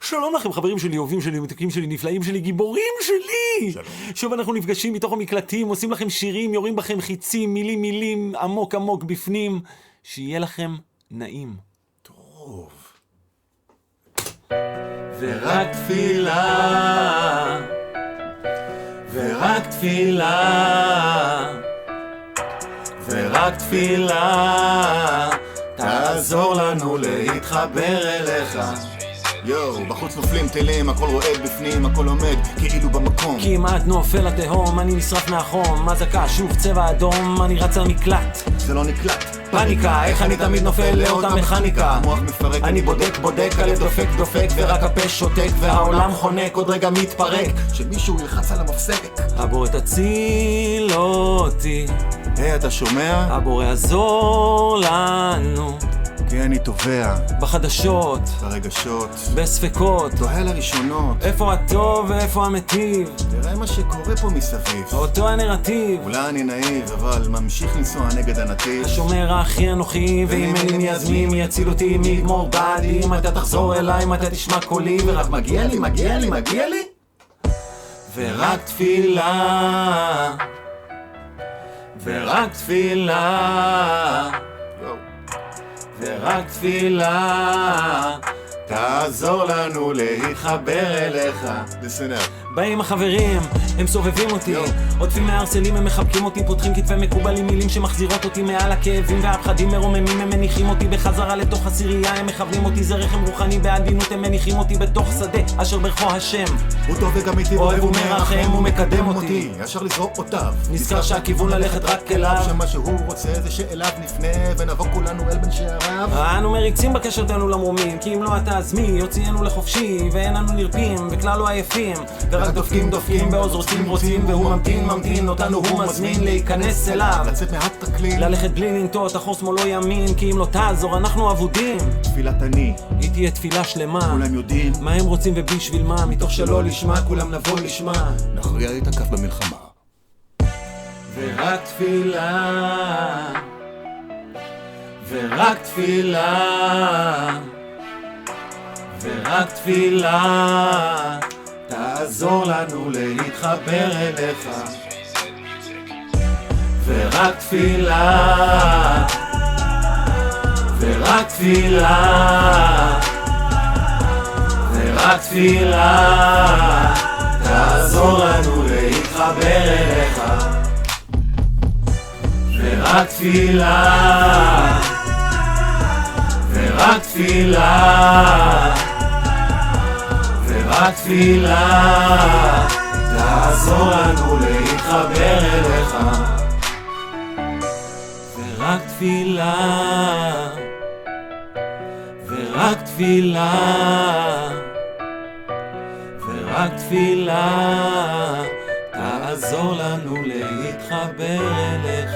שלום לכם חברים שלי, אוהבים שלי, מתוקים שלי, נפלאים שלי, גיבורים שלי! שלום. שוב אנחנו נפגשים מתוך המקלטים, עושים לכם שירים, יורים בכם חיצים, מילים, עמוק עמוק בפנים. שיהיה לכם נעים. טוב. ורק תפילה, ורק תפילה, ורק תפילה, תעזור לנו להתחבר אליך. יואו, בחוץ נופלים טילים, הכל רועד בפנים, הכל עומד כאילו במקום. כמעט נופל לתהום, אני נשרף מהחום, אזעקה שוב צבע אדום, אני רץ למקלט. זה לא נקלט. פניקה, איך אני תמיד נופל לאותה מכניקה. המוח מפרק. אני בודק, הלב דופק, ורק הפה שותק, והעולם חונק, עוד רגע מתפרק. שמישהו ילחץ על המפסק. הבורא תציל אותי, היי, אתה שומע? הבורא עזור לנו, כי אני תובע בחדשות, ברגשות, בספקות, תוהה לראשונות. איפה הטוב ואיפה המטיב, תראה מה שקורה פה מסביב. אותו הנרטיב. אולי אני נאיב, אבל ממשיך לנסוע נגד הנתיב. השומר הכי אנוכי, ואם אין לי אז מי יציל אותי, מי יגמור בעדי, מתי תחזור אליי, מתי תשמע קולי, ורק מגיע לי ורק תפילה, ורק תפילה, ורק תפילה, תעזור לנו להתחבר אליך. בסדר. באים החברים, הם סובבים אותי, עוטפים מהארסלים, הם מחבקים אותי, פותחים כתבי מקובלים, מילים שמחזירות אותי מעל הכאבים והפחדים מרוממים, הם מניחים אותי בחזרה לתוך הסירייה, הם מכוונים אותי, זה רחם רוחני בעדינות, הם מניחים אותי בתוך שדה אשר ברכו השם. הוא טוב וגם איתי, אוהב ומרחם ומקדם אותי, ישר לזרוק אותיו. נזכר שהכיוון ללכת רק אליו, שמה שהוא רוצה זה שאליו נפנה, ונבוא כולנו אל בין שעריו. אנו מריצים בקשרתנו למרומים, כי אם לא אתה אז מי יוציאנו לחופשי, ואין אנו נרפים וכלל לא עייפים, ורק דופקים בעוז רוצים, והוא ממתין אותנו, הוא מזמין להיכנס אליו, לצאת מהתקליל, ללכת בלי לנטות, אחור שמאל לא ימין, כי אם לא תעזור אנחנו אבודים. תפילת אני, היא תהיה תפילה שלמה, כולם יודעים מה הם רוצים ובשביל מה, מתוך שלא לשמה כולם נבוא לשמה, נכריע את הכף במלחמה. ורק תפילה, ורק תפילה, ורק תפילה, תעזור לנו להתחבר אליך. ורק תפילה, ורק תפילה, ורק תפילה, תעזור לנו להתחבר אליך. ורק תפילה, ורק תפילה, ורק תפילה, תעזור לנו להתחבר אליך. ורק תפילה, ורק תפילה, ורק תפילה, תעזור לנו להתחבר אליך.